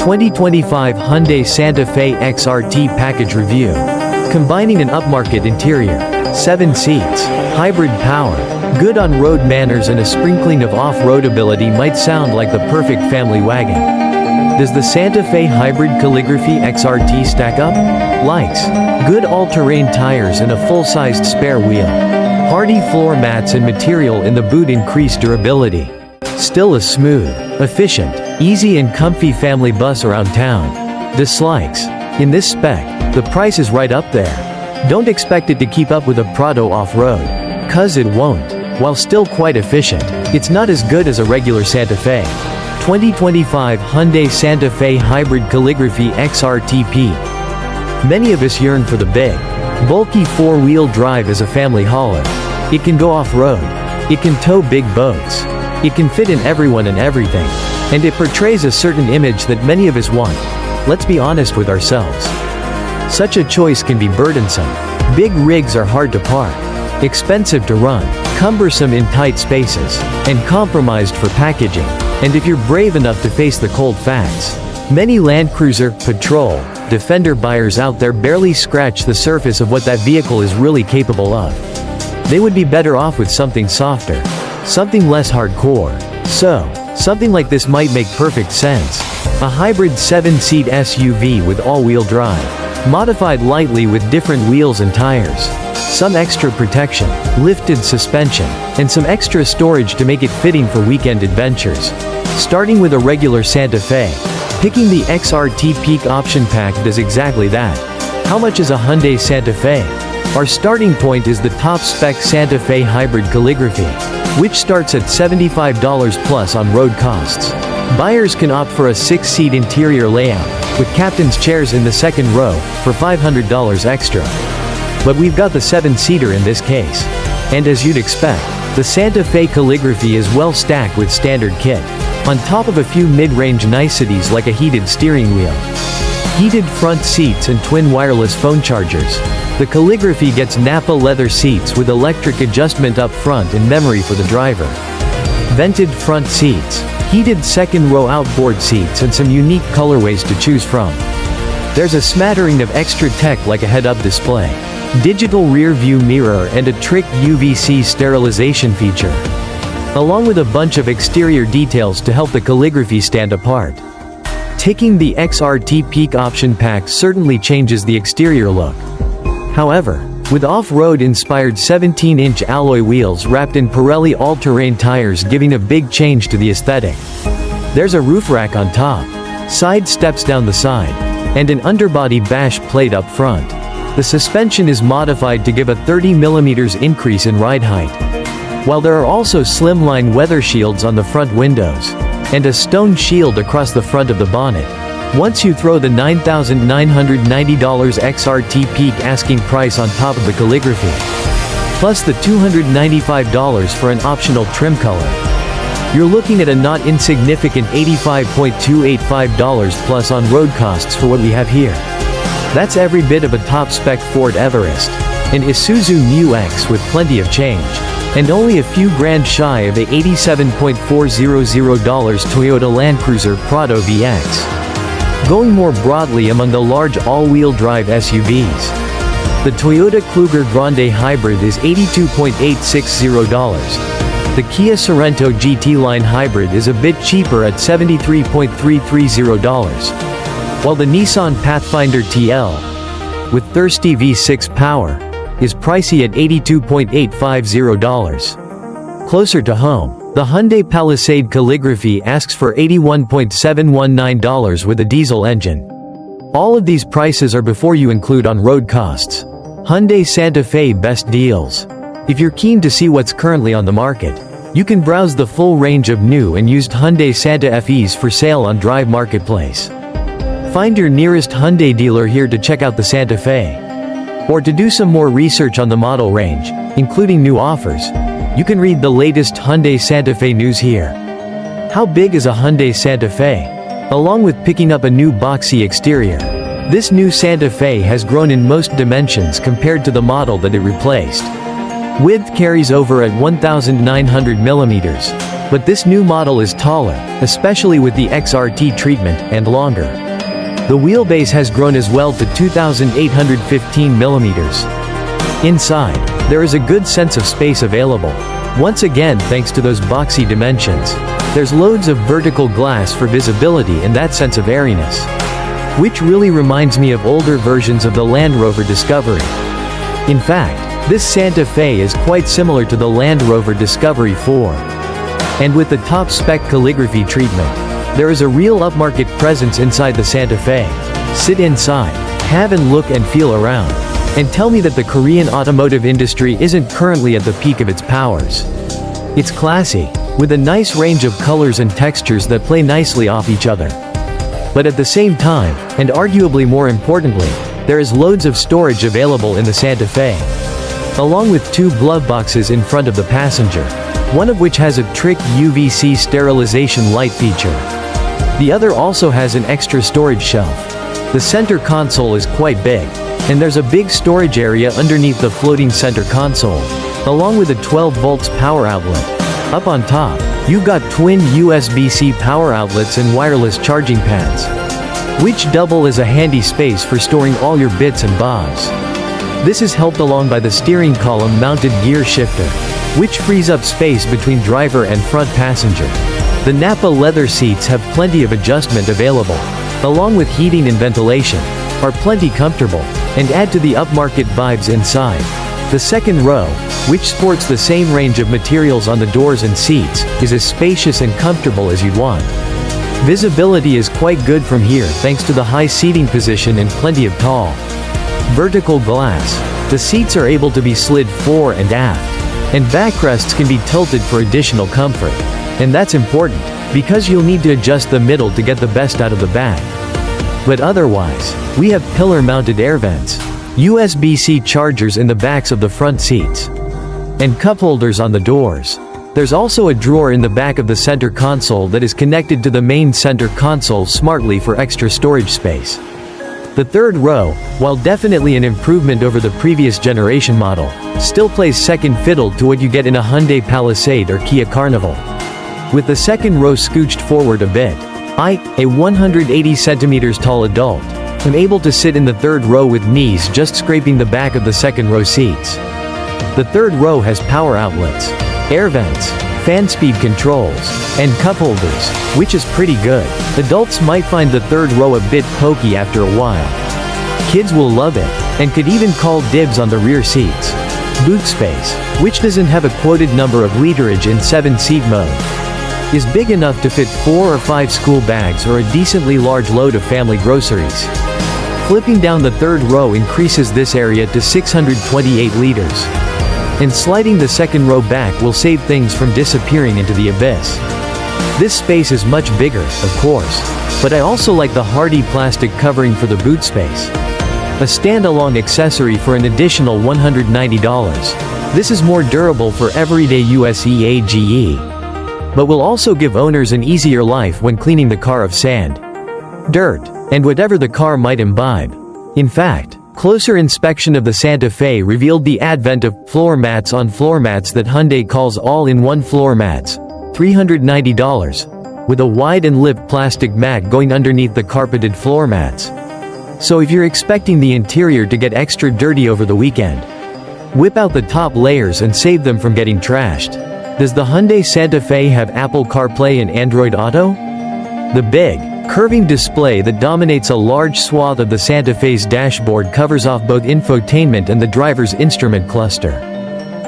2025 Hyundai Santa Fe XRT Package Review. Combining an upmarket interior, 7 seats, hybrid power, good on-road manners and a sprinkling of off-road ability might sound like the perfect family wagon. Does the Santa Fe Hybrid Calligraphy XRT stack up? Likes. Good all-terrain tires and a full-sized spare wheel. Hardy floor mats and material in the boot increase durability. Still a smooth, efficient, easy and comfy family bus around town. Dislikes. In this spec, the price is right up there. Don't expect it to keep up with a Prado off-road. Cause it won't. While still quite efficient, it's not as good as a regular Santa Fe. 2025 Hyundai Santa Fe Hybrid Calligraphy XRT Peak. Many of us yearn for the big, bulky four-wheel drive as a family hauler. It can go off-road. It can tow big boats. It can fit in everyone and everything. And it portrays a certain image that many of us want. Let's be honest with ourselves. Such a choice can be burdensome. Big rigs are hard to park, expensive to run, cumbersome in tight spaces, and compromised for packaging. And if you're brave enough to face the cold facts, many Land Cruiser, Patrol, Defender buyers out there barely scratch the surface of what that vehicle is really capable of. They would be better off with something softer, something less hardcore. So, something like this might make perfect sense. A hybrid 7-seat SUV with all-wheel drive, modified lightly with different wheels and tires. Some extra protection, lifted suspension, and some extra storage to make it fitting for weekend adventures. Starting with a regular Santa Fe, picking the XRT Peak option pack does exactly that. How much is a Hyundai Santa Fe? Our starting point is the top-spec Santa Fe Hybrid Calligraphy, which starts at $75 plus on road costs. Buyers can opt for a 6-seat interior layout, with captain's chairs in the second row, for $500 extra. But we've got the 7-seater in this case. And as you'd expect, the Santa Fe Calligraphy is well stacked with standard kit, on top of a few mid-range niceties like a heated steering wheel, heated front seats and twin wireless phone chargers. The Calligraphy gets Nappa leather seats with electric adjustment up front and memory for the driver. Vented front seats, heated second-row outboard seats and some unique colorways to choose from. There's a smattering of extra tech like a head-up display, digital rear-view mirror and a trick UVC sterilization feature, along with a bunch of exterior details to help the Calligraphy stand apart. Taking the XRT Peak option pack certainly changes the exterior look. However, with off-road inspired 17-inch alloy wheels wrapped in Pirelli all-terrain tires giving a big change to the aesthetic. There's a roof rack on top, side steps down the side, and an underbody bash plate up front. The suspension is modified to give a 30mm increase in ride height, while there are also slimline weather shields on the front windows, and a stone shield across the front of the bonnet. Once you throw the $9,990 XRT Peak asking price on top of the Calligraphy, plus the $295 for an optional trim color, you're looking at a not insignificant $85.285 plus on road costs for what we have here. That's every bit of a top-spec Ford Everest, an Isuzu Mu X with plenty of change, and only a few grand shy of a $87.400 Toyota Land Cruiser Prado VX. Going more broadly among the large all-wheel drive SUVs, the Toyota Kluger Grande Hybrid is $82.860. The Kia Sorento GT Line Hybrid is a bit cheaper at $73.330, while the Nissan Pathfinder TL, with thirsty V6 power, is pricey at $82.850. Closer to home, the Hyundai Palisade Calligraphy asks for $81.719 with a diesel engine. All of these prices are before you include on-road costs. Hyundai Santa Fe best deals. If you're keen to see what's currently on the market, you can browse the full range of new and used Hyundai Santa Fe's for sale on Drive Marketplace. Find your nearest Hyundai dealer here to check out the Santa Fe. Or to do some more research on the model range, including new offers. You can read the latest Hyundai Santa Fe news here. How big is a Hyundai Santa Fe? Along with picking up a new boxy exterior, this new Santa Fe has grown in most dimensions compared to the model that it replaced. Width carries over at 1,900 millimeters. But this new model is taller, especially with the XRT treatment, and longer. The wheelbase has grown as well to 2,815 millimeters. Inside, there is a good sense of space available. Once again, thanks to those boxy dimensions. There's loads of vertical glass for visibility and that sense of airiness. Which really reminds me of older versions of the Land Rover Discovery. In fact, this Santa Fe is quite similar to the Land Rover Discovery 4. And with the top-spec calligraphy treatment, there is a real upmarket presence inside the Santa Fe. Sit inside, have and look and feel around, and tell me that the Korean automotive industry isn't currently at the peak of its powers. It's classy, with a nice range of colors and textures that play nicely off each other. But at the same time, and arguably more importantly, there is loads of storage available in the Santa Fe. Along with two glove boxes in front of the passenger, one of which has a trick UVC sterilization light feature. The other also has an extra storage shelf. The center console is quite big, and there's a big storage area underneath the floating center console, along with a 12 volts power outlet. Up on top, you've got twin USB-C power outlets and wireless charging pads, which double as a handy space for storing all your bits and bobs. This is helped along by the steering column mounted gear shifter, which frees up space between driver and front passenger. The Nappa leather seats have plenty of adjustment available, along with heating and ventilation, are plenty comfortable, and add to the upmarket vibes inside. The second row, which sports the same range of materials on the doors and seats, is as spacious and comfortable as you'd want. Visibility is quite good from here thanks to the high seating position and plenty of tall, vertical glass. The seats are able to be slid fore and aft, and backrests can be tilted for additional comfort. And that's important, because you'll need to adjust the middle to get the best out of the back. But otherwise, we have pillar-mounted air vents, USB-C chargers in the backs of the front seats, and cup holders on the doors. There's also a drawer in the back of the center console that is connected to the main center console smartly for extra storage space. The third row, while definitely an improvement over the previous generation model, still plays second fiddle to what you get in a Hyundai Palisade or Kia Carnival. With the second row scooched forward a bit, I, a 180 centimeters tall adult, am able to sit in the third row with knees just scraping the back of the second row seats. The third row has power outlets, air vents, fan speed controls, and cup holders, which is pretty good. Adults might find the third row a bit pokey after a while. Kids will love it, and could even call dibs on the rear seats. Boot space, which doesn't have a quoted number of literage in 7-seat mode, is big enough to fit 4 or 5 school bags or a decently large load of family groceries. Flipping down the third row increases this area to 628 liters. And sliding the second row back will save things from disappearing into the abyss. This space is much bigger, of course, but I also like the hardy plastic covering for the boot space. A stand-alone accessory for an additional $190. This is more durable for everyday USEAGE, but will also give owners an easier life when cleaning the car of sand, dirt, and whatever the car might imbibe. In fact, closer inspection of the Santa Fe revealed the advent of floor mats on floor mats that Hyundai calls all-in-one floor mats, $390, with a wide and lip plastic mat going underneath the carpeted floor mats. So if you're expecting the interior to get extra dirty over the weekend, whip out the top layers and save them from getting trashed. Does the Hyundai Santa Fe have Apple CarPlay and Android Auto? The big, curving display that dominates a large swath of the Santa Fe's dashboard covers off both infotainment and the driver's instrument cluster.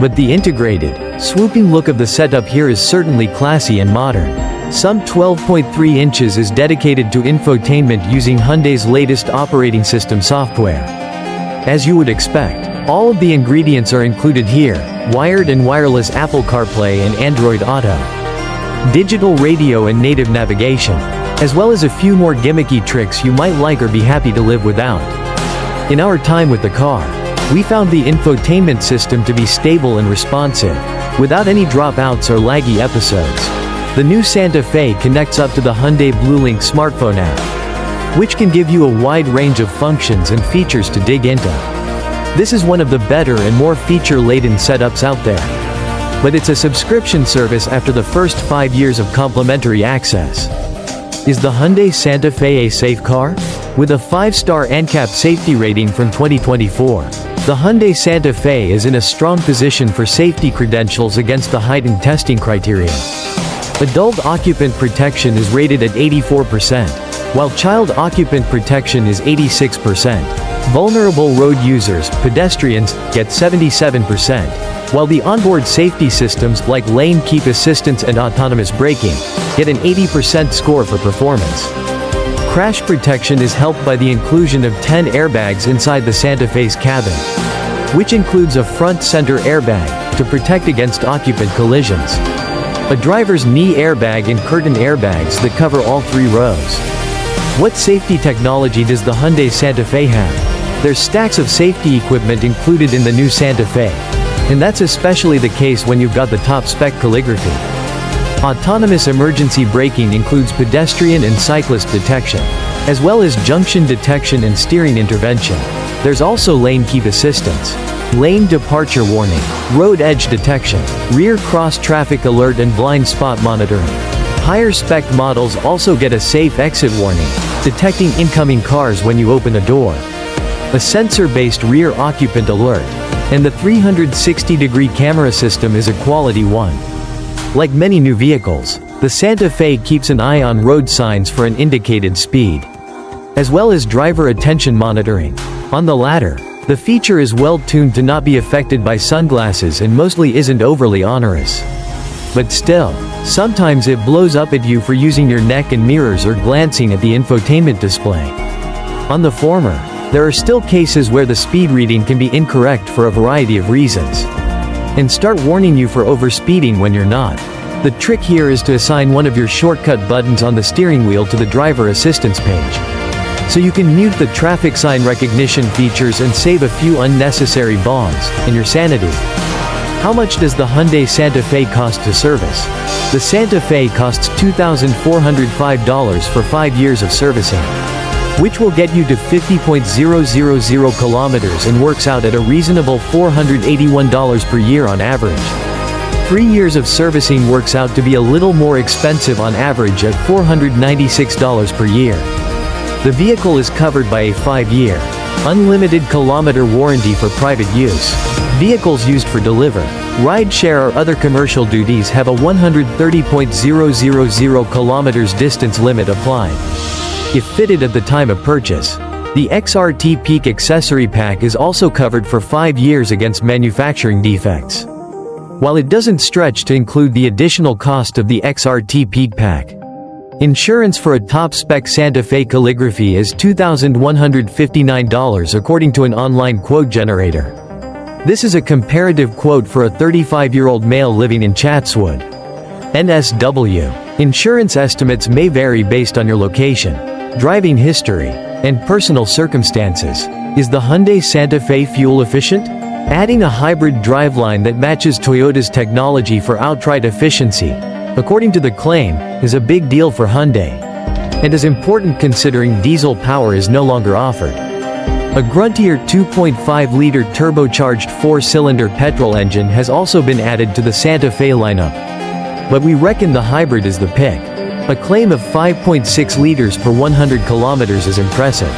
But the integrated, swooping look of the setup here is certainly classy and modern. Some 12.3 inches is dedicated to infotainment using Hyundai's latest operating system software. As you would expect, all of the ingredients are included here: wired and wireless Apple CarPlay and Android Auto, digital radio and native navigation, as well as a few more gimmicky tricks you might like or be happy to live without. In our time with the car, we found the infotainment system to be stable and responsive, without any dropouts or laggy episodes. The new Santa Fe connects up to the Hyundai BlueLink smartphone app, which can give you a wide range of functions and features to dig into. This is one of the better and more feature-laden setups out there. But it's a subscription service after the first 5 years of complimentary access. Is the Hyundai Santa Fe a safe car? With a 5-star NCAP safety rating from 2024, the Hyundai Santa Fe is in a strong position for safety credentials against the heightened testing criteria. Adult occupant protection is rated at 84%, while child occupant protection is 86%. Vulnerable road users, pedestrians, get 77%, while the onboard safety systems like lane keep assistance and autonomous braking get an 80% score for performance. Crash protection is helped by the inclusion of 10 airbags inside the Santa Fe's cabin, which includes a front center airbag to protect against occupant collisions, a driver's knee airbag and curtain airbags that cover all 3 rows. What safety technology does the Hyundai Santa Fe have? There's stacks of safety equipment included in the new Santa Fe, and that's especially the case when you've got the top-spec Calligraphy. Autonomous emergency braking includes pedestrian and cyclist detection, as well as junction detection and steering intervention. There's also lane keep assistance, lane departure warning, road edge detection, rear cross traffic alert and blind spot monitoring. Higher spec models also get a safe exit warning, detecting incoming cars when you open a door, a sensor-based rear occupant alert, and the 360-degree camera system is a quality one. Like many new vehicles, the Santa Fe keeps an eye on road signs for an indicated speed, as well as driver attention monitoring. On the latter, the feature is well tuned to not be affected by sunglasses and mostly isn't overly onerous. But still, sometimes it blows up at you for using your neck and mirrors or glancing at the infotainment display. On the former, there are still cases where the speed reading can be incorrect for a variety of reasons, and start warning you for overspeeding when you're not. The trick here is to assign one of your shortcut buttons on the steering wheel to the driver assistance page, so you can mute the traffic sign recognition features and save a few unnecessary bombs and your sanity. How much does the Hyundai Santa Fe cost to service? The Santa Fe costs $2,405 for 5 years of servicing, which will get you to 50.000 kilometers and works out at a reasonable $481 per year on average. 3 years of servicing works out to be a little more expensive on average at $496 per year. The vehicle is covered by a 5-year, unlimited kilometer warranty for private use. Vehicles used for deliver, rideshare or other commercial duties have a 130.000 kilometers distance limit applied, if fitted at the time of purchase. The XRT Peak accessory pack is also covered for 5 years against manufacturing defects, while it doesn't stretch to include the additional cost of the XRT Peak pack. Insurance for a top-spec Santa Fe Calligraphy is $2,159 according to an online quote generator. This is a comparative quote for a 35-year-old male living in Chatswood, NSW. Insurance estimates may vary based on your location, driving history, and personal circumstances. Is the Hyundai Santa Fe fuel efficient? Adding a hybrid driveline that matches Toyota's technology for outright efficiency, according to the claim, is a big deal for Hyundai, and is important considering diesel power is no longer offered. A gruntier 2.5-liter turbocharged 4-cylinder petrol engine has also been added to the Santa Fe lineup, but we reckon the hybrid is the pick. A claim of 5.6 liters per 100 kilometers is impressive,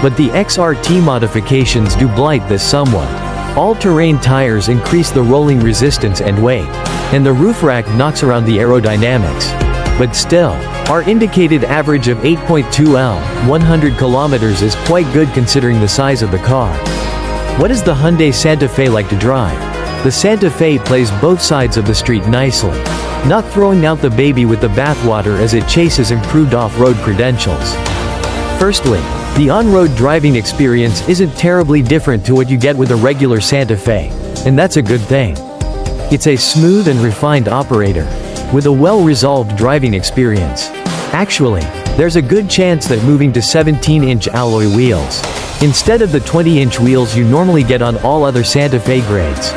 but the XRT modifications do blight this somewhat. All-terrain tires increase the rolling resistance and weight, and the roof rack knocks around the aerodynamics. But still, our indicated average of 8.2 L, 100 kilometers is quite good considering the size of the car. What is the Hyundai Santa Fe like to drive? The Santa Fe plays both sides of the street nicely, not throwing out the baby with the bathwater as it chases improved off-road credentials. Firstly, the on-road driving experience isn't terribly different to what you get with a regular Santa Fe, and that's a good thing. It's a smooth and refined operator, with a well-resolved driving experience. Actually, there's a good chance that moving to 17-inch alloy wheels, instead of the 20-inch wheels you normally get on all other Santa Fe grades,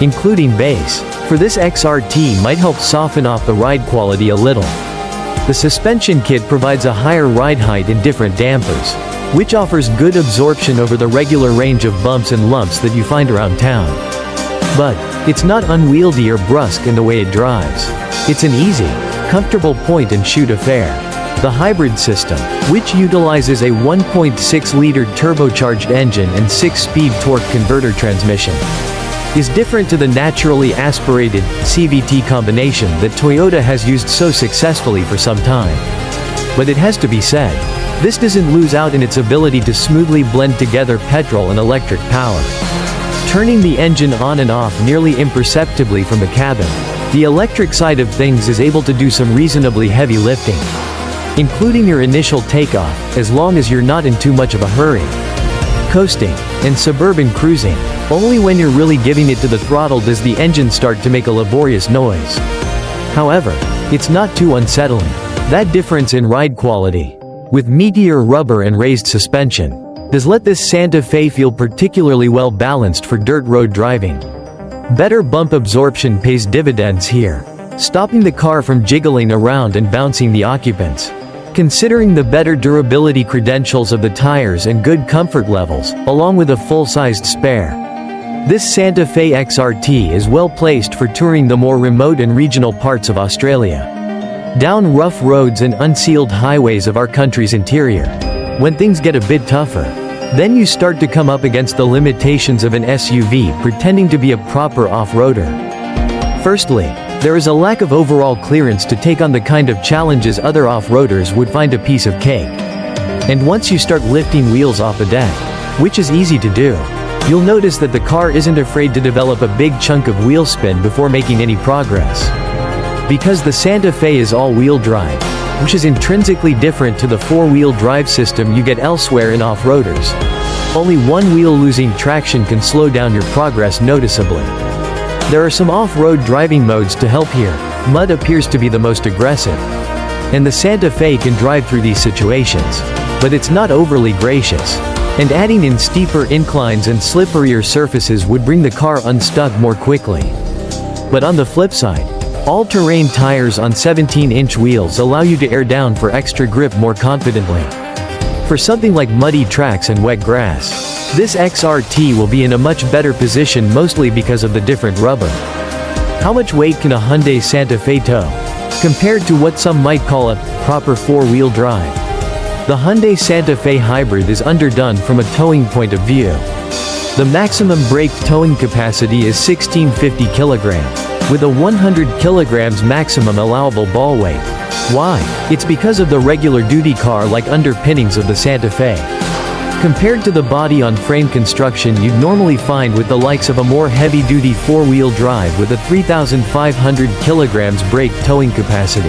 including base, for this XRT might help soften off the ride quality a little. The suspension kit provides a higher ride height and different dampers, which offers good absorption over the regular range of bumps and lumps that you find around town. But it's not unwieldy or brusque in the way it drives. It's an easy, comfortable point-and-shoot affair. The hybrid system, which utilizes a 1.6-liter turbocharged engine and 6-speed torque converter transmission, is different to the naturally aspirated CVT combination that Toyota has used so successfully for some time. But it has to be said, this doesn't lose out in its ability to smoothly blend together petrol and electric power. Turning the engine on and off nearly imperceptibly from the cabin, the electric side of things is able to do some reasonably heavy lifting, including your initial takeoff, as long as you're not in too much of a hurry. Coasting and suburban cruising, only when you're really giving it to the throttle does the engine start to make a laborious noise. However, it's not too unsettling. That difference in ride quality, with meteor rubber and raised suspension, does let this Santa Fe feel particularly well balanced for dirt road driving. Better bump absorption pays dividends here, stopping the car from jiggling around and bouncing the occupants. Considering the better durability credentials of the tires and good comfort levels, along with a full-sized spare, this Santa Fe XRT is well placed for touring the more remote and regional parts of Australia. Down rough roads and unsealed highways of our country's interior. When things get a bit tougher, then you start to come up against the limitations of an SUV pretending to be a proper off-roader. Firstly, there is a lack of overall clearance to take on the kind of challenges other off-roaders would find a piece of cake. And once you start lifting wheels off a deck, which is easy to do, you'll notice that the car isn't afraid to develop a big chunk of wheel spin before making any progress. Because the Santa Fe is all-wheel drive, which is intrinsically different to the four-wheel drive system you get elsewhere in off-roaders, only one wheel losing traction can slow down your progress noticeably. There are some off-road driving modes to help here. Mud appears to be the most aggressive, and the Santa Fe can drive through these situations, but it's not overly gracious, and adding in steeper inclines and slipperier surfaces would bring the car unstuck more quickly. But on the flip side, all-terrain tires on 17-inch wheels allow you to air down for extra grip more confidently. For something like muddy tracks and wet grass, this XRT will be in a much better position, mostly because of the different rubber. How much weight can a Hyundai Santa Fe tow, compared to what some might call a proper four-wheel drive? The Hyundai Santa Fe Hybrid is underdone from a towing point of view. The maximum brake towing capacity is 1650 kg, with a 100 kilograms maximum allowable ball weight. Why? It's because of the regular duty car-like underpinnings of the Santa Fe. Compared to the body-on-frame construction you'd normally find with the likes of a more heavy-duty four-wheel drive with a 3,500 kilograms brake towing capacity.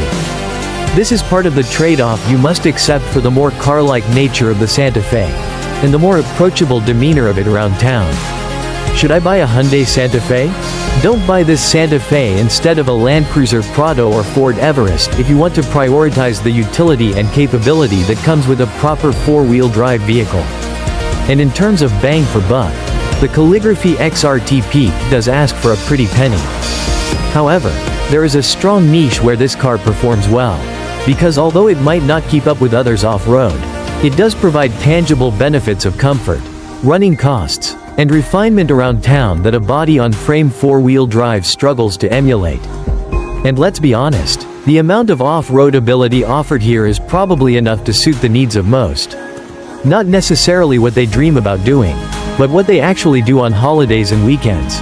This is part of the trade-off you must accept for the more car-like nature of the Santa Fe, and the more approachable demeanor of it around town. Should I buy a Hyundai Santa Fe? Don't buy this Santa Fe instead of a Land Cruiser Prado or Ford Everest if you want to prioritize the utility and capability that comes with a proper four-wheel drive vehicle. And in terms of bang for buck, the Calligraphy XRT Peak does ask for a pretty penny. However, there is a strong niche where this car performs well, because although it might not keep up with others off-road, it does provide tangible benefits of comfort, running costs, and refinement around town that a body-on-frame four-wheel drive struggles to emulate. And let's be honest, the amount of off-road ability offered here is probably enough to suit the needs of most. Not necessarily what they dream about doing, but what they actually do on holidays and weekends.